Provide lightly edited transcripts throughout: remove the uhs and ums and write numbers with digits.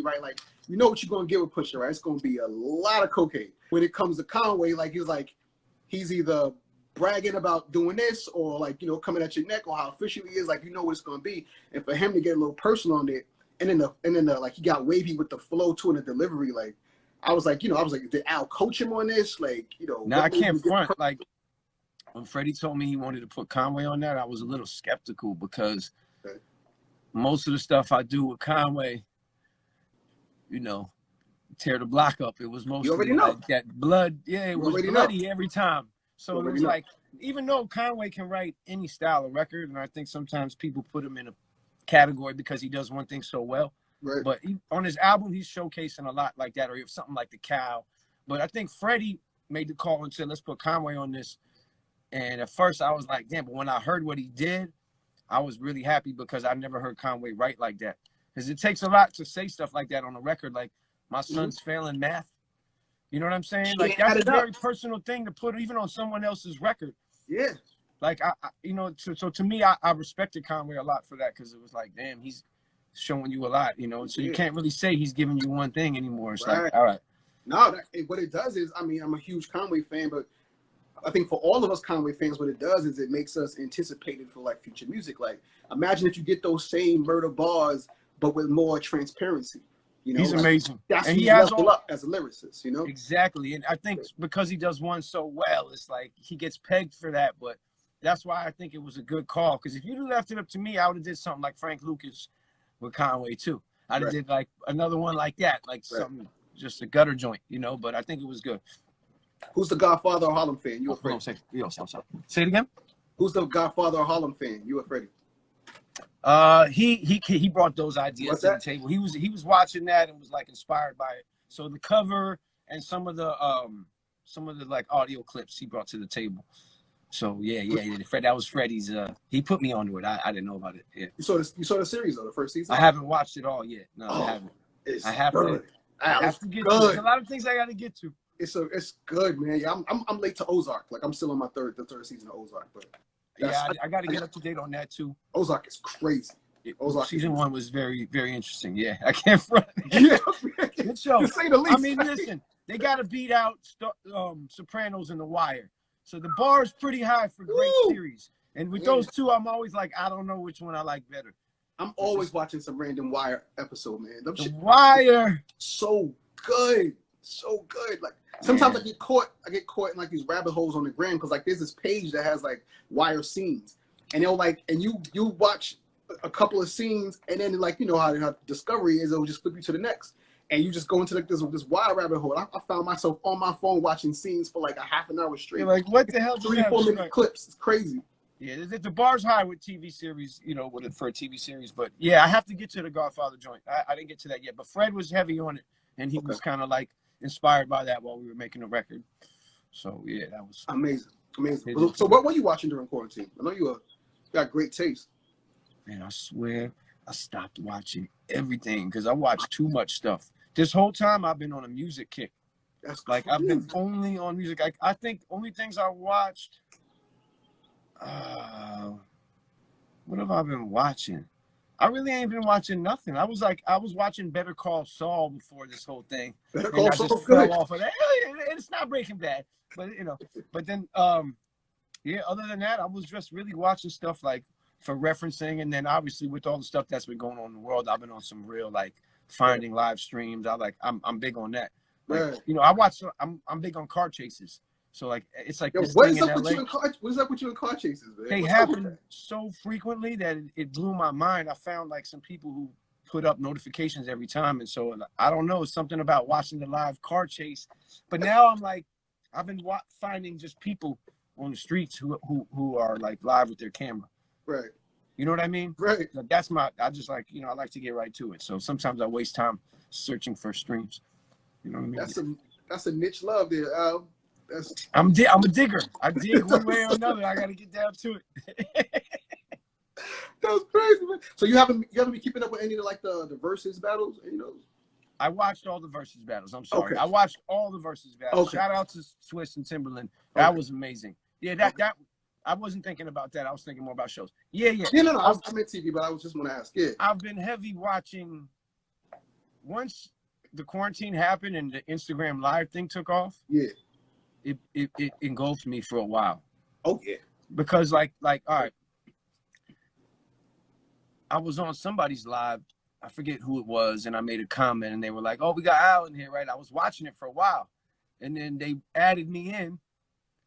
right? Like, you know what you're gonna get with Pusha, right? It's gonna be a lot of cocaine. When it comes to Conway, like he's either bragging about doing this or like, you know, coming at your neck or how official he is, like, you know what it's gonna be. And for him to get a little personal on it, and then like he got wavy with the flow too and the delivery, like I was like, did Al coach him on this? Like, you know, now I can't front. Like when Freddie told me he wanted to put Conway on that, I was a little skeptical because most of the stuff I do with Conway, you know, tear the block up. It was mostly like that blood. Yeah, it was bloody every time. So it was like, even though Conway can write any style of record, and I think sometimes people put him in a category because he does one thing so well. Right. But on his album, he's showcasing a lot like that, or something like The Cow. But I think Freddie made the call and said, let's put Conway on this. And at first I was like, damn, but when I heard what he did, I was really happy because I never heard Conway write like that. Because it takes a lot to say stuff like that on a record, like my son's failing math. You know what I'm saying? Like that's a very personal thing to put even on someone else's record. Yeah. Like I you know, so to me, I respected Conway a lot for that because it was like, damn, he's showing you a lot, you know. So you can't really say he's giving you one thing anymore. It's like, all right. No, what it does is, I mean, I'm a huge Conway fan, but I think for all of us Conway fans, what it does is it makes us anticipated for like future music. Like, imagine if you get those same murder bars, but with more transparency. You know, he's amazing. That's and he has all up as a lyricist, you know. Exactly, and I think because he does one so well, it's like he gets pegged for that. But that's why I think it was a good call. Because if you left it up to me, I would have did something like Frank Lucas with Conway too. I'd have did like another one like that, like something just a gutter joint, you know. But I think it was good. Who's the Godfather or Harlem fan? You or Freddie? Say it again. Who's the Godfather or Harlem fan? You or Freddie? He brought those ideas to the table. He was watching that and was like inspired by it. So the cover and some of the like audio clips he brought to the table. So yeah. That was Freddie's. He put me onto it. I didn't know about it. Yeah. You saw the series though, the first season? I haven't watched it all yet. No, I haven't. I have to get to. There's a lot of things I got to get to. It's good, man. Yeah, I'm late to Ozark. Like I'm still on the third season of Ozark, but yeah, I got to get up to date on that too. Ozark is crazy. Ozark season 1 was very, very interesting. Yeah, I can't front. Yeah, good show. To say the least. I mean, listen, they got to beat out Sopranos and The Wire, so the bar is pretty high for great series. And with those two, I'm always like, I don't know which one I like better. I'm always watching some random Wire episode, man. The Wire, so good. Like sometimes I get caught in like these rabbit holes on the gram because like there's this page that has like Wire scenes, and they'll like, and you watch a couple of scenes, and then like, you know how Discovery is, it'll just flip you to the next, and you just go into like this Wire rabbit hole. I found myself on my phone watching scenes for like a half an hour straight. You're like, what the hell? 3-4 minute clips. It's crazy. Yeah, the bar's high with TV series, you know, for a TV series. But yeah, I have to get to the Godfather joint. I didn't get to that yet, but Fred was heavy on it, and he was kind of like inspired by that while we were making the record. So yeah, that was amazing. So what were you watching during quarantine? I know you got great taste. Man, I swear I stopped watching everything because I watched too much stuff. This whole time I've been on a music kick. That's like crazy. I've been only on music. I think only things I watched. What have I been watching? I really ain't been watching nothing. I was watching Better Call Saul before this whole thing. Better Call Saul fell off of that. It's not Breaking Bad, but you know. But then, yeah. Other than that, I was just really watching stuff like for referencing, and then obviously with all the stuff that's been going on in the world, I've been on some real like finding live streams. I'm big on that. Like, you know, I'm big on car chases. So like it's like what is up with you in car chases, man? They happen so frequently that it blew my mind. I found like some people who put up notifications every time, and so I don't know, something about watching the live car chase. But now I'm like, I've been finding just people on the streets who are like live with their camera. Right. You know what I mean? Right. So that's I just like, you know, I like to get right to it. So sometimes I waste time searching for streams. You know what I mean? That's a niche love there, Al. I'm a digger. I dig one way or another. I got to get down to it. That was crazy, man. So you haven't been keeping up with any of like the versus battles? You know, I watched all the versus battles. I'm sorry. Okay. I watched all the versus battles. Okay. Shout out to Swiss and Timberland. That was amazing. Yeah, that I wasn't thinking about that. I was thinking more about shows. Yeah. No. I'm at TV, but I was just want to ask. Yeah. I've been heavy watching once the quarantine happened and the Instagram Live thing took off, yeah, it engulfed me for a while. Oh yeah, Because like all right, I was on somebody's live, I forget who it was, and I made a comment, and they were like, "Oh, we got Al in here, right?" I was watching it for a while, and then they added me in,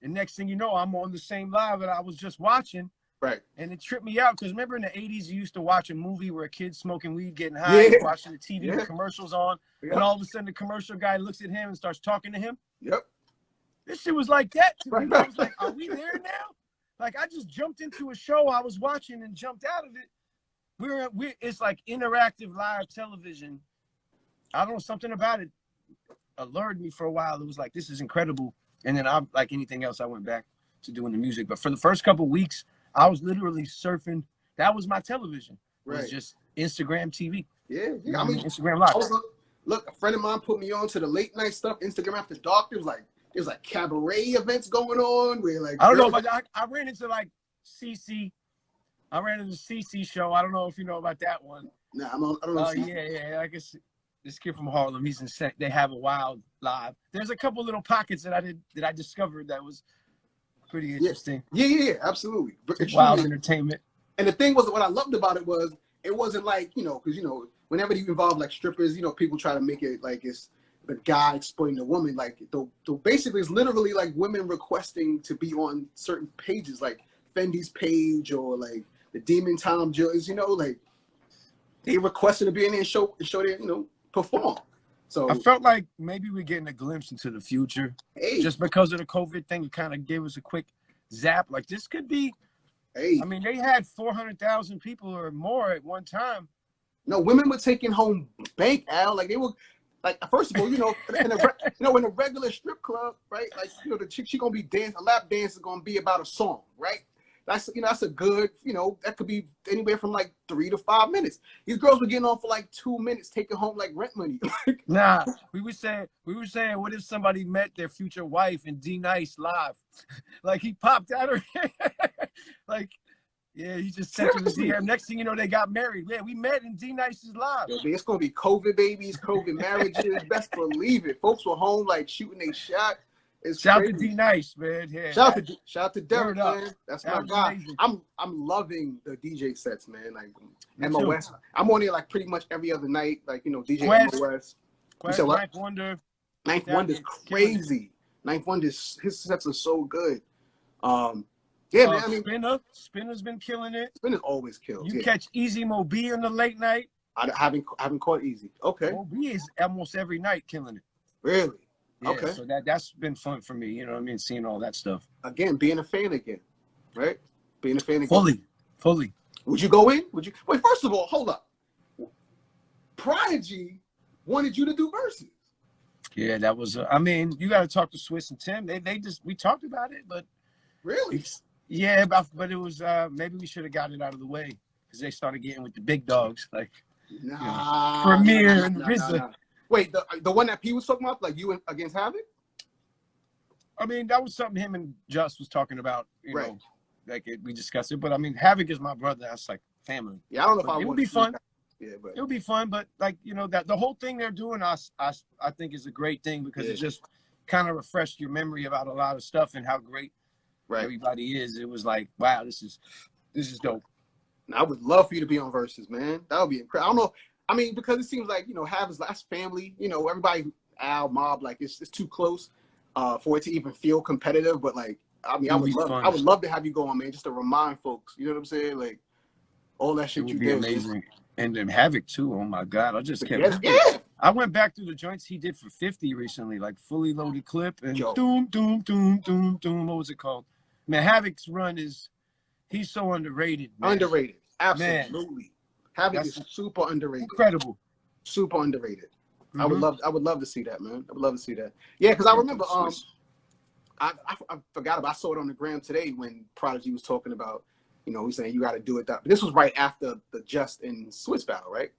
and next thing you know, I'm on the same live that I was just watching. right. And it tripped me out because remember in the 80s, you used to watch a movie where a kid's smoking weed, getting high, and watching the TV with commercials on, and all of a sudden the commercial guy looks at him and starts talking to him. Yep. This shit was like that to me. I was like, are we there now? Like I just jumped into a show I was watching and jumped out of it. It's like interactive live television. I don't know, something about it alerted me for a while. It was like, this is incredible. And then I, like anything else, I went back to doing the music. But for the first couple of weeks, I was literally surfing. That was my television. It was just Instagram TV. Yeah. I mean, Instagram Live. Look, a friend of mine put me on to the late night stuff, Instagram After Dark. There's like cabaret events going on where like I don't know, but I ran into like CC. I ran into the CC show. I don't know if you know about that one. Nah, I don't know. Yeah. I guess this kid from Harlem, he's in. They have a wild live. There's a couple little pockets that I discovered that was pretty interesting. Yeah, absolutely. Wild entertainment. And the thing was, what I loved about it was, it wasn't like, because, whenever you involve like strippers, people try to make it like it's the guy exploiting the woman. Like, basically it's literally like women requesting to be on certain pages, like Fendi's page or like the Demon Time Joys, like they requested to be in there and show their, perform. So I felt like maybe we're getting a glimpse into the future. Just because of the COVID thing, it kind of gave us a quick zap. Like this could be. I mean, they had 400,000 people or more at one time. No, women were taking home bank, Al. Like they were, like first of all, in a regular strip club, right? Like the chick, she gonna be dancing. A lap dance is gonna be about a song, right? That's that's a good, that could be anywhere from like 3 to 5 minutes. These girls were getting on for like 2 minutes, taking home like rent money. Nah, we were saying, what if somebody met their future wife in D Nice live? Like he popped at her, like, yeah, he just sent her the DM. Next thing you know, they got married. Yeah, we met in D Nice's live. Yo, it's gonna be COVID babies, COVID marriages. Best believe it. Folks were home like shooting a shot. Shout out to D Nice, man. Yeah, shout out to Derek, man. That's my guy. Amazing. I'm loving the DJ sets, man. Like MOS. I'm on here like pretty much every other night. Like DJ MOS. Ninth Wonder. Ninth Wonder's crazy. Ninth Wonder's his sets are so good. Yeah, man. I mean, Spinner's been killing it. Spinner's always killed. You catch Easy Mobi in the late night. I haven't caught Easy. Okay. Mobi is almost every night killing it. Really? Yeah, okay. So that's been fun for me. You know what I mean? Seeing all that stuff. Again, being a fan again, right? Being a fan again. Fully. Would you go in? Would you? Wait, first of all, hold up. Prodigy wanted you to do verses. Yeah, that was. I mean, you got to talk to Swiss and Tim. We talked about it, but really, yeah, but it was maybe we should have got it out of the way because they started getting with the big dogs like Premier and RZA. Wait, the one that P was talking about, like you against Havoc? I mean, that was something him and Just was talking about. You know, like we discussed it. But I mean, Havoc is my brother. That's like family. Yeah, I don't know if I it would be fun. Yeah, but it would be fun. But like that the whole thing they're doing, I think is a great thing because it just kind of refreshed your memory about a lot of stuff and how great everybody is. It was like, wow, this is dope. I would love for you to be on Versus, man. That would be incredible. I don't know. I mean, because it seems like, Havoc's last family, everybody, Al, Mob, like it's too close for it to even feel competitive. But like, I mean, I would love to have you go on, man, just to remind folks, you know what I'm saying? Like all that shit you did. Amazing. And then Havoc too. Oh my God. I just kept I went back through the joints he did for 50 recently, like Fully Loaded Clip and doom, doom, doom, doom, doom. What was it called? Man, Havoc's run he's so underrated. Man. Underrated. Absolutely. Man. Havoc is super underrated. Incredible. Super underrated. Mm-hmm. I would love to see that, man. I would love to see that. Yeah, because I remember I forgot about I saw it on the gram today when Prodigy was talking about, he's saying you gotta do it that. But this was right after the Just and Swiss battle, right?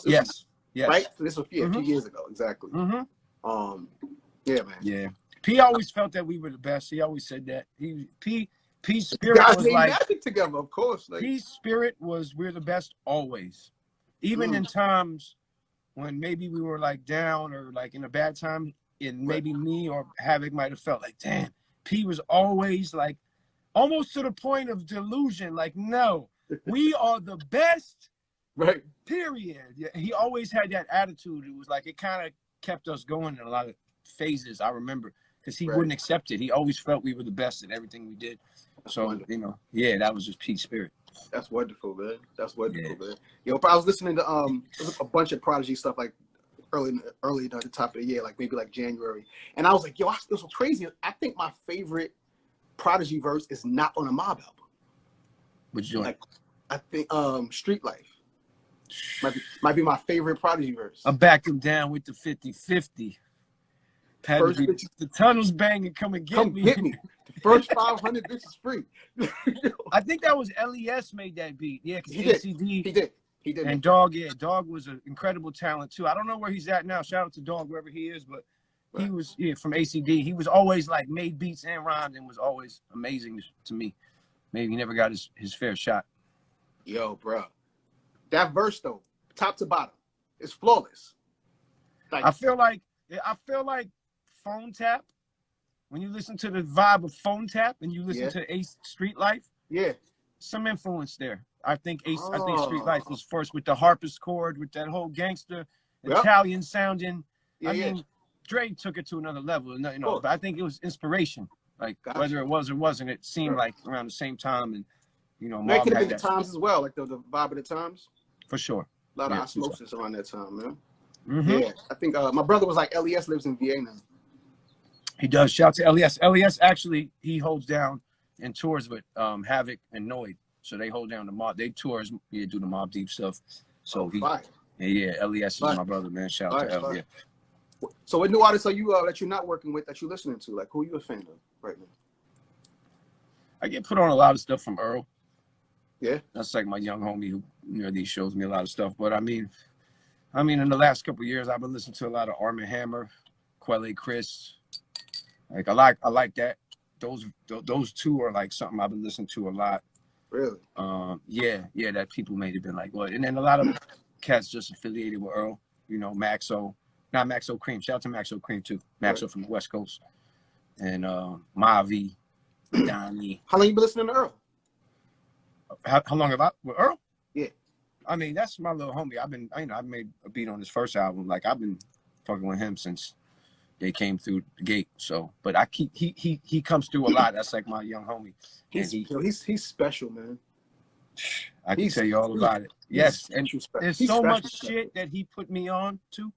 Yes. Right? So this was a few years ago, exactly. Mm-hmm. Yeah, man. Yeah. P always felt that we were the best. He always said that. P's spirit was like magic together, of course. Like, P's spirit was we're the best always, even in times when maybe we were like down or like in a bad time, and maybe me or Havoc might have felt like, damn, P was always like almost to the point of delusion, like, no, we are the best, right? Period. Yeah, he always had that attitude. It was like it kind of kept us going in a lot of phases, I remember, because he wouldn't accept it. He always felt we were the best at everything we did. That's so wonderful. You know, yeah, that was just Pete's spirit. That's wonderful, man. That's wonderful, man. Yo, I was listening to a bunch of Prodigy stuff like early at the top of the year, like maybe like January, and I was like, yo, this was crazy. I think my favorite Prodigy verse is not on a Mob album. Which joint? Like, I think Street Life might be my favorite Prodigy verse. I backed him down with the 50-50. First bitches, the tunnel's banging, come get me. The first 500 bitches free. I think that was LES made that beat. Yeah, because ACD. He did. And Dog, Dog was an incredible talent too. I don't know where he's at now. Shout out to Dog, wherever he is, but he was from ACD. He was always like made beats and rhymed and was always amazing to me. Maybe he never got his fair shot. Yo, bro. That verse though, top to bottom, is flawless. Like, I feel like Phone Tap, when you listen to the vibe of Phone Tap and you listen to Ace Street Life, some influence there. I think Street Life was first with the harpsichord, with that whole gangster Italian sounding. I mean, Dre took it to another level, you know, but I think it was inspiration. Like whether it was or wasn't, it seemed like around the same time, and you know, Mob could have been the times as well, like the vibe of the times. For sure. A lot of osmosis around that time, man. Mm-hmm. Yeah, I think my brother was like, LES lives in VA now. He does. Shout out to LES. LES actually, he holds down and tours with Havoc and Noid. So they hold down the Mob. They tours, do the Mob Deep stuff. So LES is my brother, man. Shout out to LES. So what new artists are you that you're not working with, that you're listening to? Like, who are you a fan of right now? I get put on a lot of stuff from Earl. Yeah. That's like my young homie who, he shows me a lot of stuff. But I mean, in the last couple of years, I've been listening to a lot of Arm & Hammer, Quelle Chris. Like I like that. Those two are like something I've been listening to a lot. Really? Yeah, that people may have been like, what? And then a lot of cats just affiliated with Earl. You know, Maxo, not Maxo Cream. Shout out to Maxo Cream too. Maxo from the West Coast, and Mavi, Donnie. How long you been listening to Earl? How long have I with Earl? Yeah. I mean, that's my little homie. I've made a beat on his first album. Like I've been fucking with him since they came through the gate. So, but he comes through a lot. That's like my young homie. He's special, man. I can tell you all about it. Yes, and there's so much shit that he put me on to.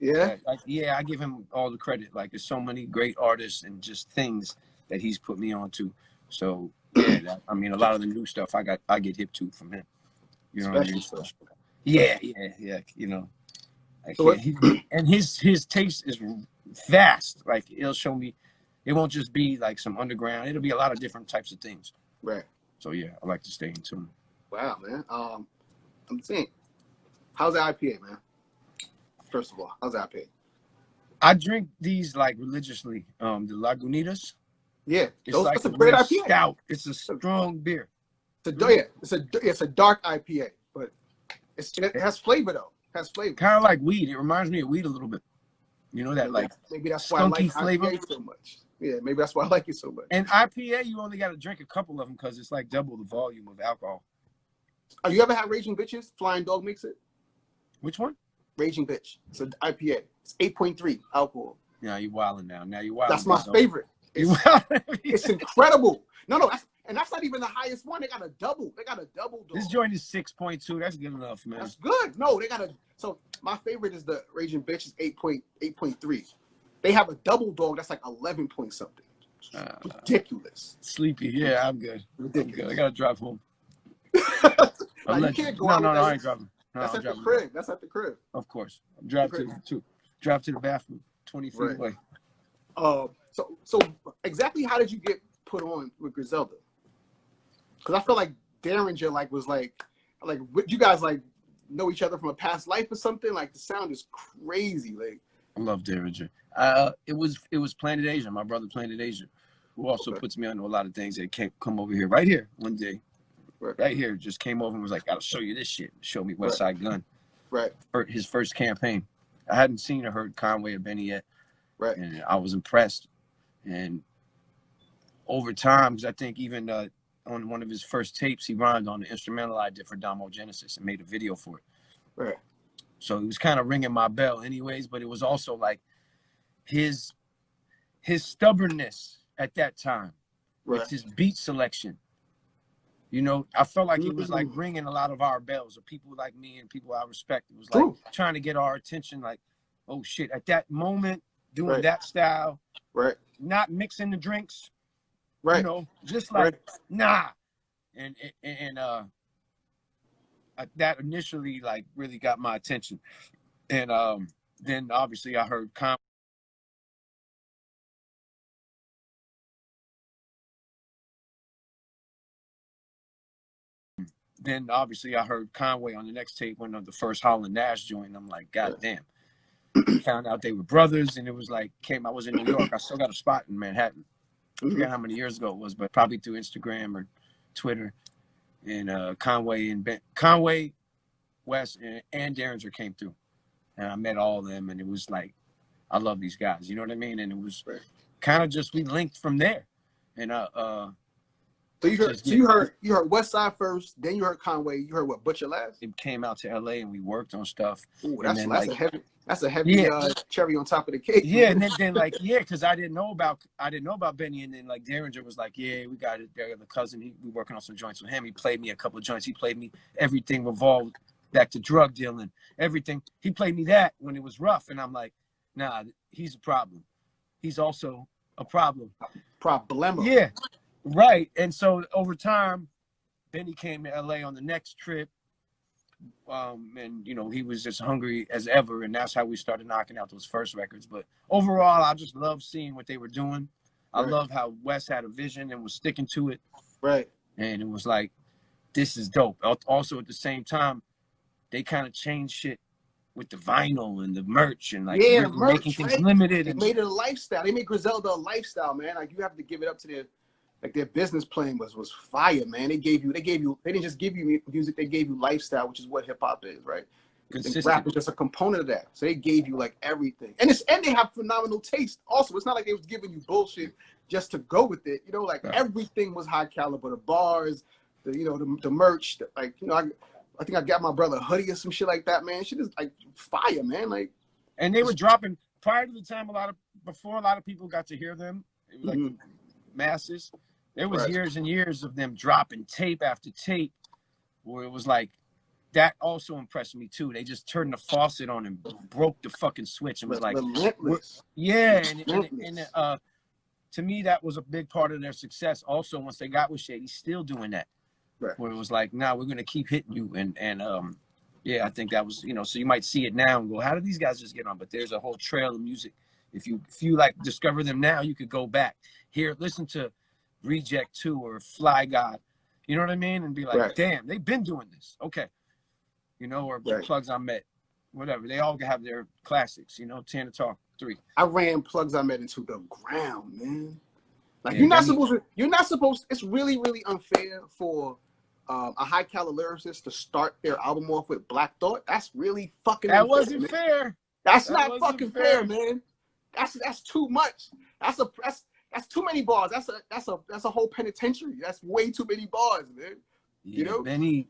Yeah. I give him all the credit. Like there's so many great artists and just things that he's put me on to. So yeah, a lot of the new stuff I get hip to from him. You know what I mean? Yeah. You know, and his taste is vast. Like it'll show me. It won't just be like some underground. It'll be a lot of different types of things. Right. So yeah, I like to stay in tune. Wow, man. I'm saying, how's the IPA, man? First of all, how's the IPA? I drink these like religiously. The Lagunitas. Yeah, it's a great IPA. Stout. It's a strong beer. It's a dark IPA, but it has flavor though. It has flavor. Kind of like weed. It reminds me of weed a little bit. You know that maybe that's why I like flavor IPA so much. Yeah, maybe that's why I like it so much. And IPA, you only got to drink a couple of them because it's like double the volume of alcohol. Oh, you ever had Raging Bitches? Flying Dog makes it. Which one? Raging Bitch. It's an IPA. It's 8.3 alcohol. Yeah, you wilding now. Now you wilding. That's my favorite. It's incredible. No, that's not even the highest one. They got a double. Dog. This joint is 6.2. That's good enough, man. That's good. No, so my favorite is the Raging Bitch is 8.3. They have a double dog that's like 11 point something. Ridiculous. Sleepy. Yeah, I'm good. Ridiculous. I gotta drive home. You can't go out. No, I ain't driving. No, that's at the crib. That's at the crib. Of course. Drive to the bathroom 20 feet away. So exactly how did you get put on with Griselda? Because I feel like Derringer was you guys like know each other from a past life or something. Like the sound is crazy. Like I love Derringer. It was Planet Asia, my brother Planet Asia, who also puts me onto a lot of things. That can't come over here right here one day. Right here, just came over and was like, "I'll show you this shit." Show me West Side Gun. Right. his first campaign. I hadn't seen or heard Conway or Benny yet. Right. And I was impressed. And over time, because I think even on one of his first tapes, he rhymed on the instrumental I did for Damo Genesis and made a video for it. Right. So it was kind of ringing my bell anyways, but it was also like his stubbornness at that time with his beat selection. You know, I felt like it was like ringing a lot of our bells of people like me and people I respect. It was like trying to get our attention, like, oh shit, at that moment, doing that style, not mixing the drinks, you know, just like, nah. And that initially like really got my attention. And then obviously I heard Conway on the next tape, one of the first Holland Nash joint. And I'm like, God damn. Found out they were brothers, and it was like, I was in New York. I still got a spot in Manhattan. I forget how many years ago it was, but probably through Instagram or Twitter. And Conway, Wes, and Derringer came through. And I met all of them, and it was like, I love these guys. You know what I mean? And it was kind of just, we linked from there. And so you heard West Side first, then you heard Conway, you heard what, Butcher last? It came out to LA and we worked on stuff. Ooh, that's a heavy cherry on top of the cake. Yeah, and then like, because I didn't know about Benny, and then like Derringer was like, yeah, we got it. There, the cousin, we working on some joints with him. He played me a couple of joints. He played me everything revolved back to drug dealing, everything. He played me that when it was rough, and I'm like, nah, he's a problem. He's also a problem. Problema. Yeah. Right. And so over time, Benny came to LA on the next trip. And you know, he was just hungry as ever, and that's how we started knocking out those first records. But overall, I just love seeing what they were doing. I love how Wes had a vision and was sticking to it. Right. And it was like, this is dope. Also at the same time, they kind of changed shit with the vinyl and the merch and like making things limited. They made it a lifestyle. They made Griselda a lifestyle, man. Like, you have to give it up to their business plan was fire, man. They didn't just give you music, they gave you lifestyle, which is what hip hop is, right? And rap is just a component of that. So they gave you like everything. And they have phenomenal taste also. It's not like they was giving you bullshit just to go with it. You know, like everything was high caliber. The bars, the merch, I think I got my brother a hoodie or some shit like that, man. Shit is like fire, man. Like, and they were dropping prior to the time before a lot of people got to hear them. It was like the masses. There was years and years of them dropping tape after tape, where it was like, that also impressed me too. They just turned the faucet on and broke the fucking switch and was like, yeah. And to me, that was a big part of their success. Also, once they got with Shady, still doing that. Right. Where it was like, nah, we're gonna keep hitting you, and yeah, I think that was, so you might see it now and go, how did these guys just get on? But there's a whole trail of music. If you like discover them now, you could go back here, listen to Reject 2 or Fly God, you know what I mean, and be like, damn, they've been doing this, okay, or Plugs I Met, whatever. They all have their classics, Tana Talk 3. I ran Plugs I Met into the ground, man. Like, you're not supposed. It's really, really unfair for a high caliber lyricist to start their album off with Black Thought. That's really fucking unfair. That wasn't fair. That's not fucking fair, man. That's too much. That's too many bars. That's a whole penitentiary. That's way too many bars, man. Yeah, Benny,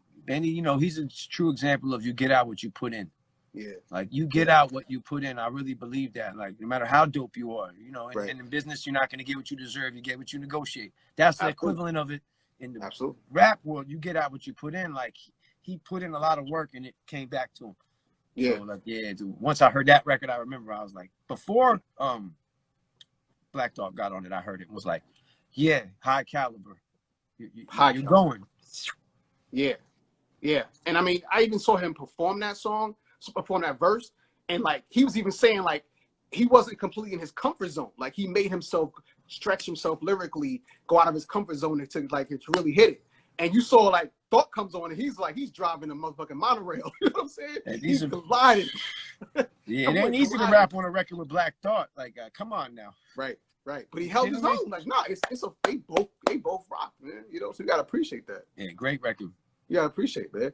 he's a true example of you get out what you put in. Yeah. Like, you get out what you put in. I really believe that. Like, no matter how dope you are, and in business, you're not going to get what you deserve. You get what you negotiate. That's the equivalent of it in the rap world. You get out what you put in. Like, he put in a lot of work and it came back to him. Yeah. So, like, yeah, dude. Once I heard that record, I remember I was like, before Black Dog got on it, I heard it and was like, yeah, high caliber. You're going. Yeah. Yeah. And I mean, I even saw him perform that verse, and like, he was even saying like he wasn't completely in his comfort zone. Like, he made himself stretch himself lyrically, go out of his comfort zone to really hit it. And you saw like Thought comes on and he's driving a motherfucking monorail. You know what I'm saying? And he's gliding. Yeah, it ain't easy to rap on a record with Black Thought. Like, come on now. Right. But he held his own. Like, nah, they both rock, man. So you gotta appreciate that. Yeah, great record. You gotta appreciate, man.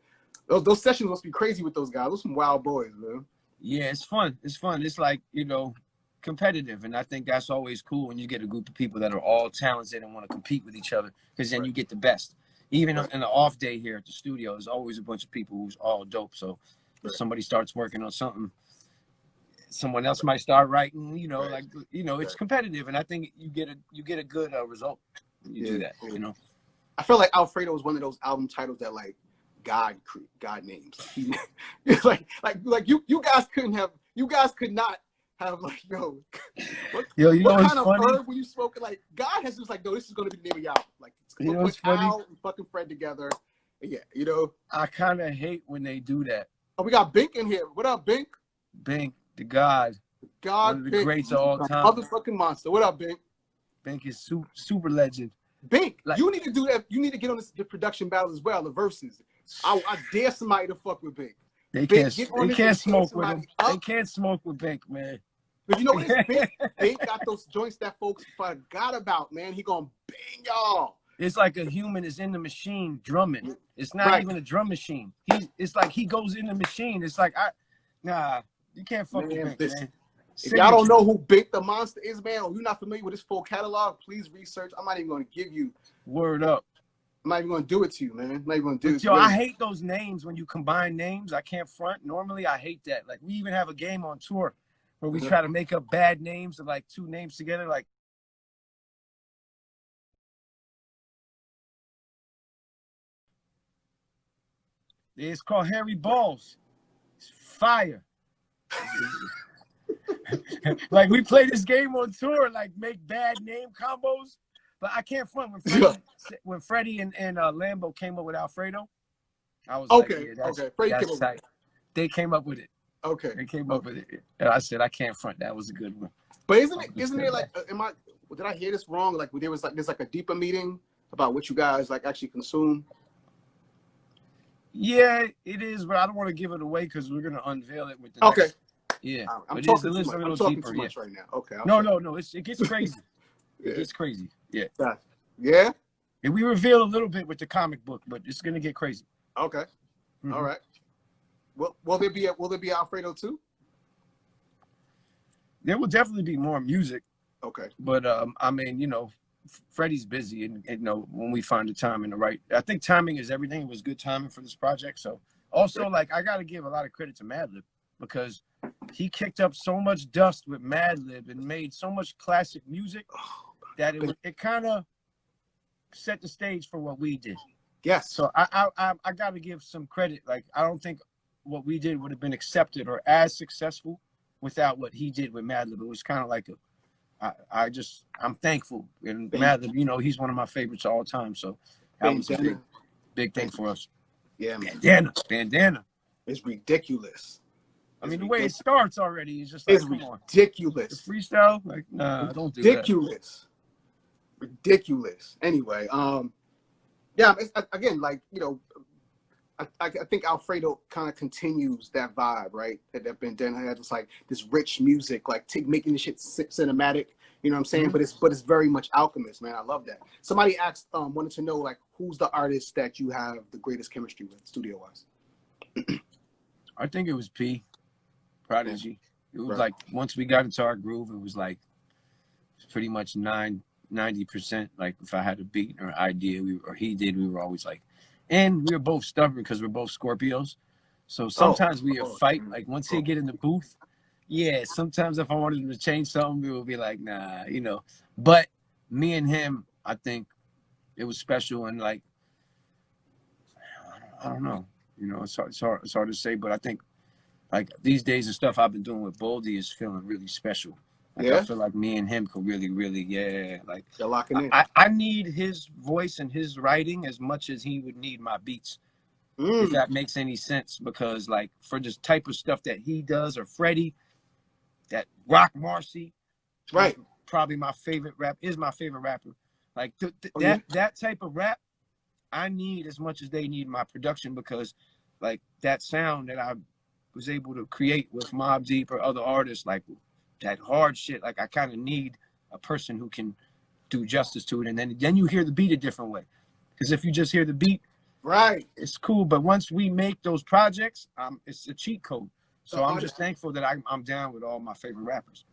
Those sessions must be crazy with those guys. Those some wild boys, man. Yeah, it's fun. It's fun. It's like, you know, competitive. And I think that's always cool when you get a group of people that are all talented and want to compete with each other, because then you get the best. Even in the off day here at the studio, there's always a bunch of people who's all dope. So if somebody starts working on something, someone else might start writing, you know, like, you know, it's competitive. And I think you get a good result when you do that, you know. I feel like Alfredo is one of those album titles that like God names. It's like you guys could not have like, yo, what kind of herb were you smoking? Like God has just like, no, this is gonna be the name of your album. Like you know what's funny? Al and fucking Fred together. Yeah, you know. I kind of hate when they do that. Oh, we got Bink in here. What up, Bink? Bink, the God. God, one of the Bink, greats of all time. Motherfucking monster. What up, Bink? Bink is super legend. Bink, like, you need to do that. You need to get on the production battles as well, the verses. I dare somebody to fuck with Bink. They can't smoke with him. They can't smoke with Bink, man. But you know what? Bink got those joints that folks forgot about, man. He gonna bang y'all. It's like a human is in the machine drumming. It's not even a drum machine. It's like he goes in the machine. It's like nah, you can't fuck with Bink, man. If y'all don't know who Bink the Monster is, man, or you're not familiar with his full catalog, please research. I'm not even going to give you. Word up. I'm not even going to do it to you, man. I'm not even going to do it. Yo, I hate those names when you combine names. I can't front. Normally, I hate that. Like, we even have a game on tour where we try to make up bad names of like two names together. Like, it's called Harry Balls. It's fire. Like, we play this game on tour, like make bad name combos, but I can't front when Freddie and Lambo came up with Alfredo. I was like, they came up with it. Okay, they came up with it, and I said I can't front. That was a good one. But isn't there like, did I hear this wrong? Like there's like a deeper meeting about what you guys like actually consume. Yeah, it is, but I don't want to give it away because we're gonna unveil it with the next. Yeah, I'm talking too much right now. Okay. No. It gets crazy. It gets crazy. Yeah. Yeah. And we reveal a little bit with the comic book, but it's gonna get crazy. Okay. All right. Will there be Alfredo too? There will definitely be more music. Okay. But I mean, you know, Freddie's busy, and you know, when we find the time and the right, I think timing is everything. It was good timing for this project. So also, like, I got to give a lot of credit to Madlib, because he kicked up so much dust with Madlib and made so much classic music that it kind of set the stage for what we did. Yes. So I got to give some credit. Like, I don't think what we did would have been accepted or as successful without what he did with Madlib. It was kind of like I'm thankful. And Madlib, you know, he's one of my favorites of all time. So that was a big thing for us. Yeah, man. Bandana. It's ridiculous. I mean, the way it starts already is just like, it's ridiculous. The freestyle, like, nah, don't do that. Ridiculous. Anyway, yeah. Again, like, you know, I think Alfredo kind of continues that vibe, right? That Bandana had, just like this rich music, like making the shit cinematic. You know what I'm saying? Mm-hmm. But it's very much Alchemist, man. I love that. Somebody asked, wanted to know, like, who's the artist that you have the greatest chemistry with, studio wise? I think it was P. Prodigy. It was like, once we got into our groove, it was like pretty much 90%. Like, if I had a beat or idea, he did, we were always like, and we were both stubborn because we're both Scorpios. So sometimes we would fight. Like, once he get in the booth, sometimes if I wanted him to change something, we would be like, nah, you know. But me and him, I think it was special. And like, I don't know, you know, it's hard to say, but I think, like, these days, the stuff I've been doing with Boldy is feeling really special. Like, I feel like me and him could really, like, you're locking in. I need his voice and his writing as much as he would need my beats, if that makes any sense. Because, like, for this type of stuff that he does, or Freddie, that Rock Marcy, right, probably my favorite rapper. Like, that type of rap, I need as much as they need my production, because, like, that sound that I was able to create with Mobb Deep or other artists, like that hard shit, like, I kind of need a person who can do justice to it. And then you hear the beat a different way. Because if you just hear the beat, Right. It's cool, but once we make those projects, it's a cheat code. So I'm just thankful that I'm down with all my favorite rappers.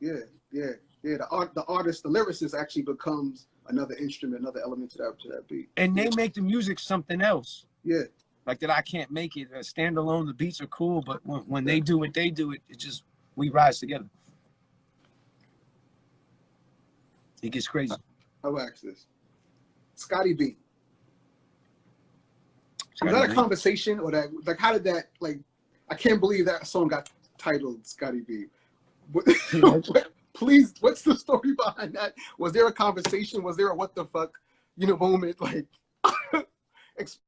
Yeah. The artist, the lyricist actually becomes another instrument, another element to that beat. And they make the music something else. Yeah. Like that I can't make it. Standalone, the beats are cool, but when they do it, it just, we rise together. It gets crazy. I'll ask this. Scotty B. Was that a conversation or that, like, how did that, like, I can't believe that song got titled Scotty B. Please, what's the story behind that? Was there a conversation? Was there a what the fuck, moment? Like, explain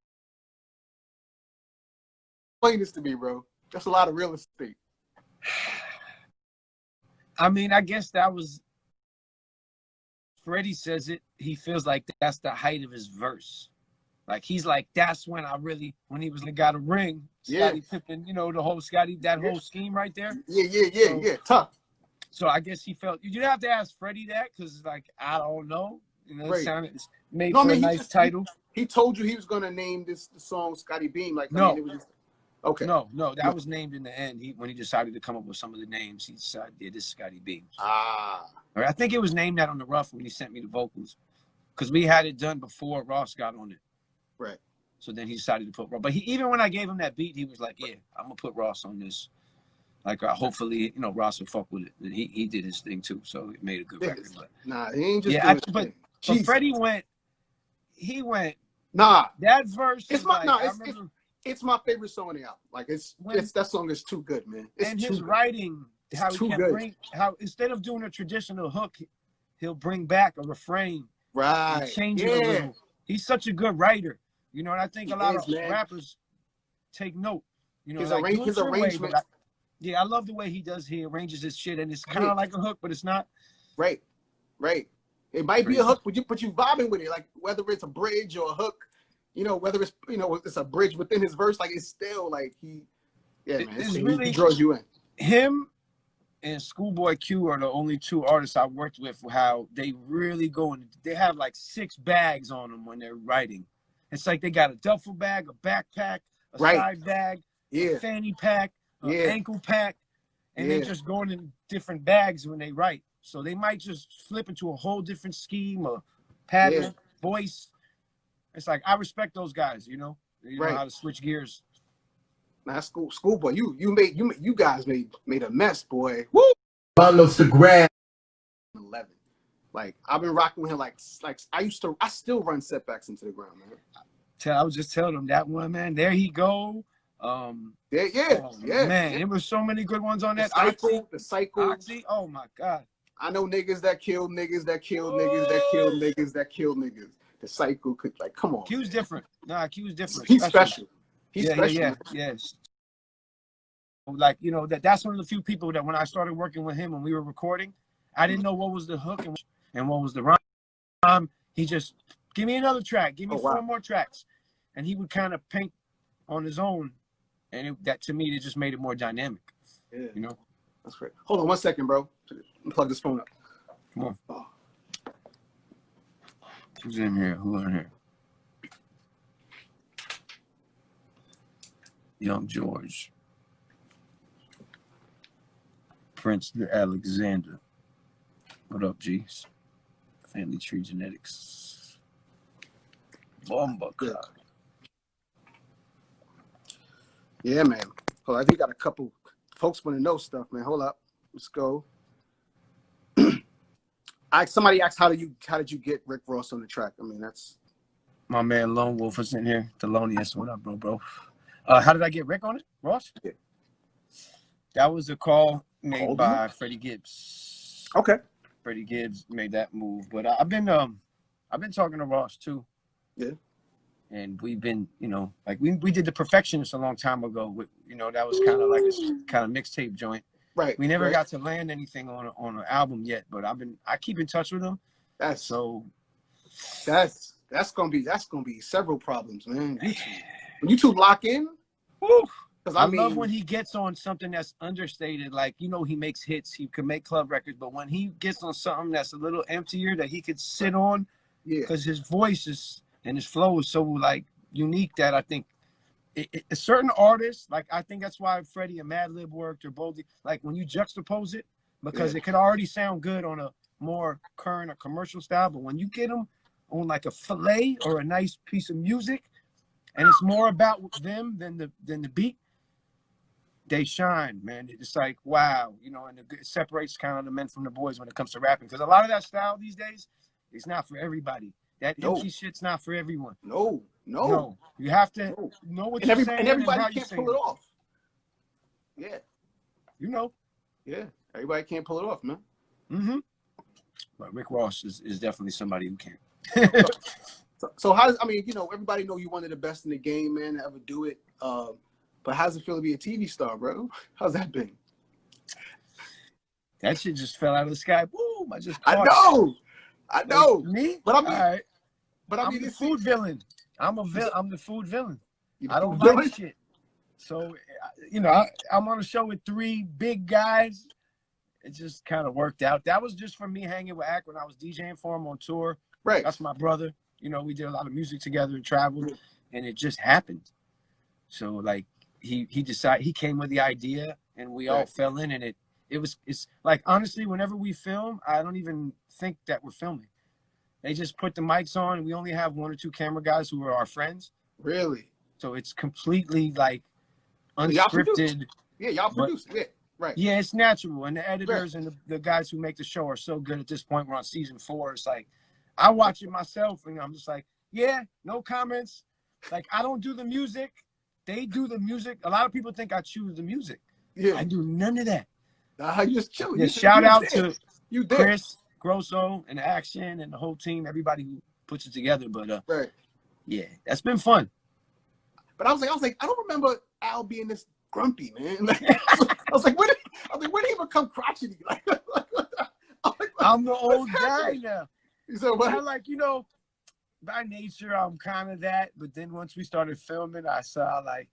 this to me, bro. That's a lot of real estate. I mean, I guess that was, Freddie says it, he feels like that's the height of his verse. Like, he's like, that's when when he was got a ring, Scottie Pippen, the whole Scotty, that whole scheme right there. Yeah, tough. So I guess he felt, you have to ask Freddie that, because, like, I don't know. It sounded, it's made for a nice title. He told you he was going to name the song Scotty Beam. Like, no. I mean, it was just, okay. No, that was named in the end. When he decided to come up with some of the names, he decided, yeah, this is Scotty Beam. Or I think it was named that on the rough when he sent me the vocals. Because we had it done before Ross got on it. Right. So then he decided to put Ross. But even when I gave him that beat, he was like, yeah, I'm going to put Ross on this. Like, hopefully, Ross will fuck with it. And he did his thing, too. So it made a good record. But, nah, he ain't just doing his thing. But Freddie went. Nah. That verse it's my favorite song on the album. Like, that song is too good, man. And his writing, how he can how instead of doing a traditional hook, he'll bring back a refrain. Right. Change it a little. He's such a good writer. And I think a lot of rappers take note. His arrangement. I love the way he arranges his shit, and it's kind of like a hook, but it's not. Right. It might be a hook, but you vibing with it. Like, whether it's a bridge or a hook, whether it's it's a bridge within his verse, like, it's still like he draws you in. Him and Schoolboy Q are the only two artists I worked with. How they really go and they have like 6 bags on them when they're writing. It's like they got a duffel bag, a backpack, a side bag, a fanny pack, an ankle pack, and they're just going in different bags when they write. So they might just flip into a whole different scheme or pattern, voice. It's like, I respect those guys, know how to switch gears. Nah, Schoolboy, you guys made a mess, boy. Woo! Follows the grab. 11. Like, I've been rocking with him like I still run setbacks into the ground, man. I was just telling him that one, man. There he go. Man, it was so many good ones on that. The cycle. Oxy, oh my God. I know niggas that kill niggas that kill niggas that kill niggas that kill niggas. The cycle could, like, come on. Q's different. Nah, Q's different. He's special. He's special. Yes. Like, that's one of the few people that when I started working with him when we were recording, I didn't know what was the hook and what was the rhyme. He just, give me another track. Give me 4 more tracks. And he would kind of paint on his own. And that, to me, it just made it more dynamic. Yeah. That's great. Hold on 1 second, bro. Plug this phone up. Come on. Oh. Who's in here? Who in here? Young George. Prince Alexander. What up, G's? Family Tree Genetics. Bomba. Yeah, man. Hold on, I think got a couple folks want to know stuff, man. Hold up. Let's go. Somebody asked, how did you get Rick Ross on the track? I mean, that's my man Lone Wolf is in here. Thelonious. What up, bro? How did I get Rick on it? Ross? Yeah. That was a call made by Freddie Gibbs. Okay. Freddie Gibbs made that move. But I've been talking to Ross too. Yeah. And we've been, like we did The Perfectionist a long time ago. That was kind of like a kind of mixtape joint. Right. We never got to land anything on an album yet, but I keep in touch with him. That's gonna be several problems, man. When you two lock in, because I love when he gets on something that's understated. Like, he makes hits, he can make club records, but when he gets on something that's a little emptier that he could sit on, because his voice and his flow is so like unique that I think a certain artists, like I think that's why Freddie and Madlib worked, or Boldy, like when you juxtapose it, because it could already sound good on a more current or commercial style, but when you get them on like a fillet or a nice piece of music, and it's more about them than the beat, they shine, man. It's like, wow, you know, and it separates kind of the men from the boys when it comes to rapping, because a lot of that style these days is not for everybody. That empty shit's not for everyone. No. You have to know what you're saying, and everybody how can't pull it off. Yeah. You know. Yeah. Everybody can't pull it off, man. Mm-hmm. But Rick Ross is definitely somebody who can. So how's, I mean, you know, everybody know you're one of the best in the game, man, to ever do it. But how's it feel to be a TV star, bro? How's that been? That shit just fell out of the sky. Boom! I know. Me? But I mean, all right. But I I'm mean, the food villain. I'm the food villain. I don't villain? like shit. So, you know, I'm on a show with 3 big guys. It just kind of worked out. That was just from me hanging with Ack when I was DJing for him on tour. Right. That's my brother. You know, we did a lot of music together and traveled, and it just happened. So, like, he decided, he came with the idea, and we all fell in, and it's like, honestly, whenever we film, I don't even think that we're filming. They just put the mics on, and we only have 1 or 2 camera guys who are our friends. Really? So it's completely like unscripted. Y'all produce. Yeah, right. Yeah, it's natural. And the editors and the guys who make the show are so good at this point. We're on season 4. It's like, I watch it myself, and I'm just like, yeah, no comments. Like, I don't do the music. They do the music. A lot of people think I choose the music. Yeah. I do none of that. You just chill. Yeah, shout out to Chris Grosso and Action and the whole team, everybody who puts it together. But yeah, that's been fun. But I was like, I don't remember Al being this grumpy, man. Like, I was like, when did he become crotchety? I'm the old guy now. So what? I like, you know, by nature, I'm kind of that. But then once we started filming, I saw like,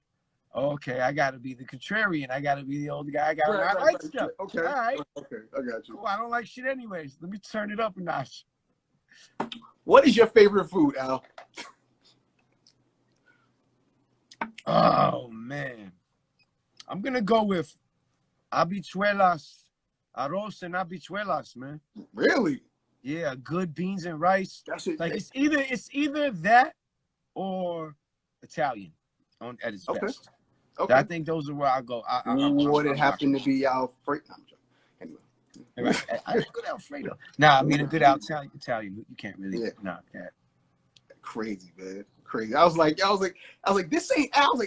okay, I got to be the contrarian. I got to be the old guy. I like stuff. Okay. All right. Okay, I got you. Cool. I don't like shit anyways. Let me turn it up a notch. What is your favorite food, Al? Oh, man. I'm going to go with habichuelas, arroz and habichuelas, man. Really? Yeah, good beans and rice. That's it. Like, it's either that or Italian at its best. Okay. I think those are where I go. Would it happen to be Alfredo? No, I'm joking. Anyway. Good Alfredo. Nah, I mean a good Italian. You can't really knock that. Crazy, man. Crazy. I was like, this ain't Al. I was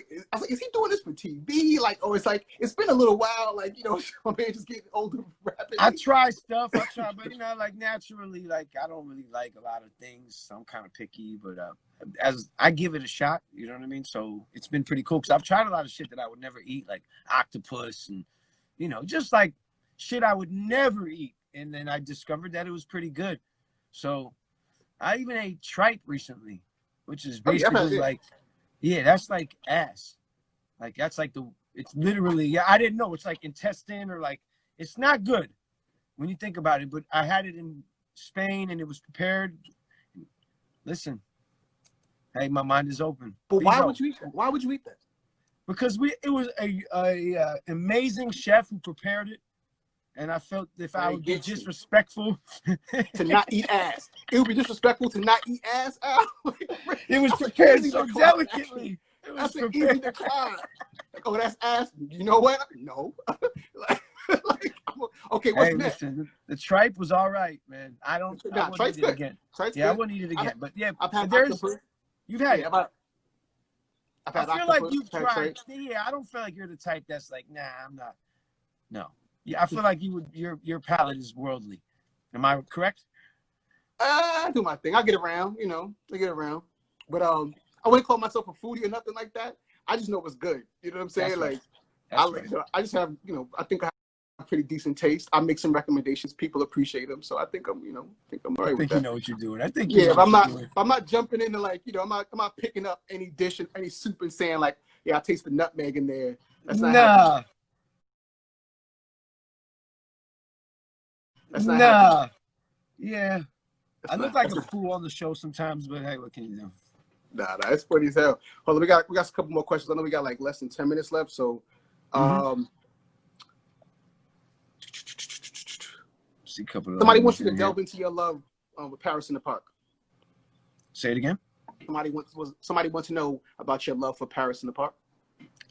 like, is he doing this for TV? Like, oh, it's been a little while. Like, you know, my man just getting older rapidly. I try stuff, but you know, like naturally, like I don't really like a lot of things. So I'm kind of picky, but as I give it a shot, you know what I mean? So it's been pretty cool because I've tried a lot of shit that I would never eat, like octopus and, you know, just like shit I would never eat. And then I discovered that it was pretty good. So I even ate tripe recently, which is basically like, yeah, that's like ass. Like that's like it's literally, I didn't know. It's like intestine or like, it's not good when you think about it, but I had it in Spain and it was prepared. Listen, hey, my mind is open. But why would you eat that? Because it was a amazing chef who prepared it. And I felt if I would be disrespectful to not eat ass, it would be disrespectful to not eat ass. It was prepared so delicately. That's an easy decline. Like, oh, that's ass. You know what? No. Okay. What's next? Listen, the tripe was all right, man. I wouldn't eat it again. I wouldn't eat it again. But yeah, I've had you've had it. I've had I feel like you've tried. Yeah, I don't feel like you're the type that's like, nah, I'm not. No. Yeah, I feel like your palate is worldly. Am I correct? I do my thing. I get around, you know. I get around. But I wouldn't call myself a foodie or nothing like that. I just know what's good. You know what I'm saying? That's like, I just have, you know, I think I have pretty decent taste. I make some recommendations. People appreciate them. So I think I'm, you know, all right with that. I think you know what you're doing. I think if I'm not jumping into like, you know, I'm not picking up any dish and any soup and saying like, yeah, I taste the nutmeg in there. That's not happening. Yeah. I look like a fool on the show sometimes, but hey, what can you do? Nah, it's funny as hell. Hold on, we got a couple more questions. I know we got like less than 10 minutes left, so See a couple of somebody wants you to delve into your love with Paris in the Park. Say it again. Somebody wants to know about your love for Paris in the Park.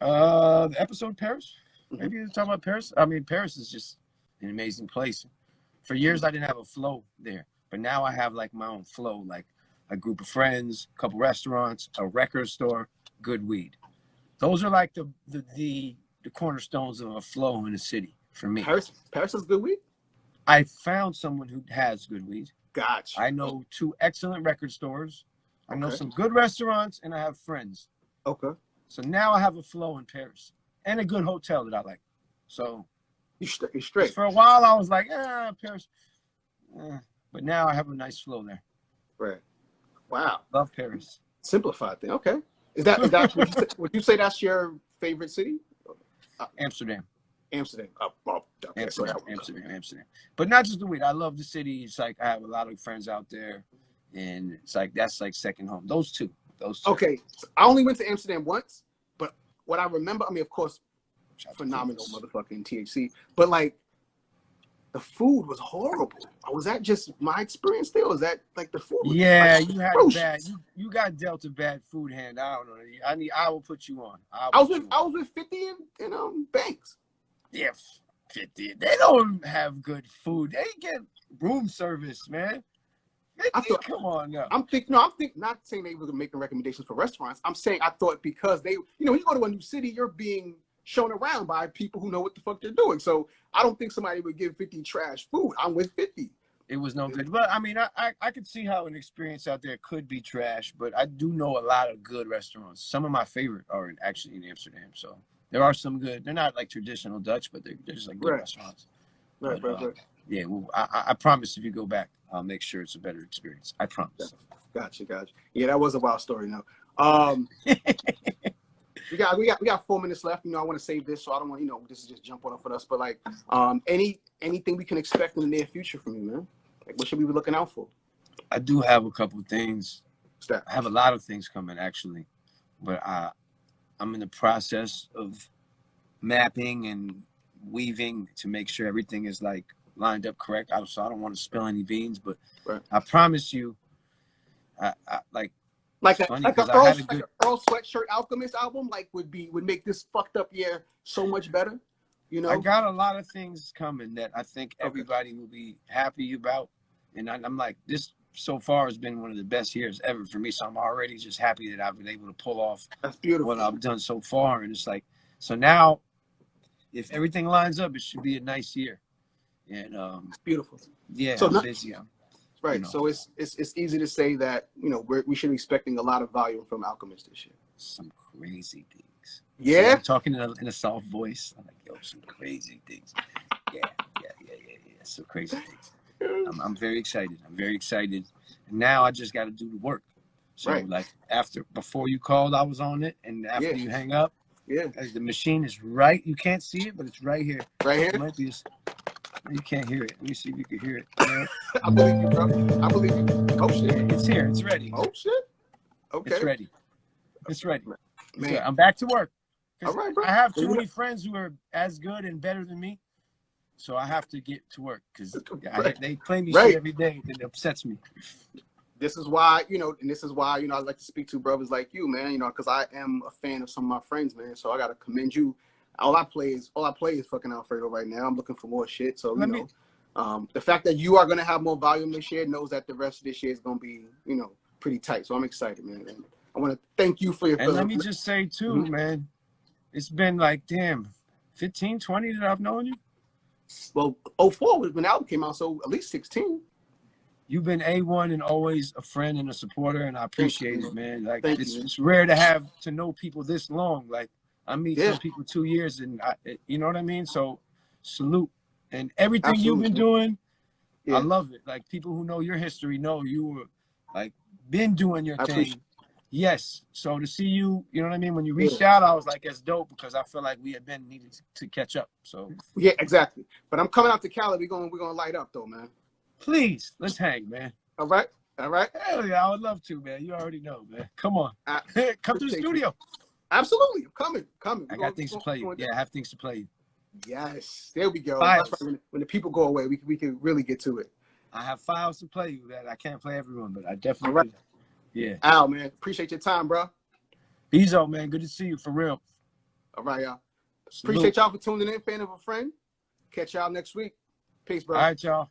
The episode Paris. Maybe you talk about Paris. I mean, Paris is just an amazing place. For years, I didn't have a flow there, but now I have like my own flow, like a group of friends, a couple restaurants, a record store, good weed. Those are like the cornerstones of a flow in a city for me. Paris has good weed? I found someone who has good weed. Gotcha. I know 2 excellent record stores. I know some good restaurants, and I have friends. Okay. So now I have a flow in Paris and a good hotel that I like. So you're straight. For a while, I was like, Paris. But now I have a nice flow there. Right. Wow. Love Paris. Simplified thing. Okay. Is that would you say that's your favorite city? Amsterdam. Amsterdam. Okay. Amsterdam. But not just the weed. I love the city. It's like I have a lot of friends out there, and it's like that's like second home. Those two. Okay. So I only went to Amsterdam once, but what I remember, I mean, of course, phenomenal motherfucking THC, but like the food was horrible. Was that just my experience there? Or was that like the food? You had bad. You got dealt a bad food hand. I don't know. I will put you on. I was with 50 and Banks. Yeah, 50. They don't have good food. They get room service, man. Come on now. I'm not saying they were making recommendations for restaurants. I'm saying I thought because they, when you go to a new city, you're being shown around by people who know what the fuck they're doing. So I don't think somebody would give 50 trash food. I'm with 50. It was no good. But I mean, I could see how an experience out there could be trash, but I do know a lot of good restaurants. Some of my favorite are actually in Amsterdam. So there are some good. They're not like traditional Dutch, but they're just like good restaurants. Right. Yeah, well, I promise if you go back, I'll make sure it's a better experience. I promise. Gotcha. Yeah, that was a wild story. Now, we got 4 minutes left. I want to save this, so I don't want this is just jump on for us. But like, anything we can expect in the near future from you, man? Like, what should we be looking out for? I do have a couple things. What's that? I have a lot of things coming actually, but I'm in the process of mapping and weaving to make sure everything is like lined up correct. So I don't want to spill any beans, but I promise you, like an Earl Sweatshirt Alchemist album would make this fucked up year so much better. I got a lot of things coming that I think everybody will be happy about, and I'm like, this so far has been one of the best years ever for me. So I'm already just happy that I've been able to pull off what I've done so far, and it's like, so now if everything lines up, it should be a nice year. And it's beautiful. Yeah, so I'm busy. Right. So it's easy to say that we should be expecting a lot of volume from Alchemist this year. Some crazy things. Yeah. I'm talking in a soft voice. I'm like, yo, some crazy things. Yeah. Some crazy things. I'm very excited. And now I just got to do the work. So like before you called, I was on it, and after you hang up, the machine is right. You can't see it, but it's right here. Right here. It might be you can't hear it. Let me see if you can hear it. I believe you, bro. I believe you. Oh shit. It's here. It's ready. Oh shit. Okay. It's ready. Man. I'm back to work. All right, bro. I have too many friends who are as good and better than me, so I have to get to work because they play me shit every day. It upsets me. This is why, and this is why, I like to speak to brothers like you, man, because I am a fan of some of my friends, man. So I got to commend you. All I play is fucking Alfredo right now. I'm looking for more shit. So, the fact that you are going to have more volume this year knows that the rest of this year is going to be, pretty tight. So I'm excited, man. And I want to thank you for your And let me just say, too, man, it's been like, 15, 20 that I've known you. Well, 04 was when the album came out, so at least 16. You've been A1 and always a friend and a supporter, and I appreciate it, man. Like, it's rare to know people this long. Like, I meet some people 2 years, and you know what I mean? So, salute. And everything you've been doing, I love it. Like, people who know your history know you were, like, been doing your thing. Yes. So, to see you, you know what I mean? When you reached out, I was like, that's dope, because I feel like we had been needed to catch up. So, yeah, exactly. But I'm coming out to Cali. We're gonna light up, though, man. Please, let's hang, man. All right. All right. Hell yeah, I would love to, man. You already know, man. Come on. I Come to the studio. Absolutely. I'm coming. I got things to play you. Yeah, I have things to play you. Yes. There we go. Files. That's right. When the people go away, we can really get to it. I have files to play you that I can't play everyone, but I definitely. All right. Yeah. Al, man. Appreciate your time, bro. Bezo, man. Good to see you for real. All right, y'all. Salute. Appreciate y'all for tuning in, fan of a friend. Catch y'all next week. Peace, bro. All right, y'all.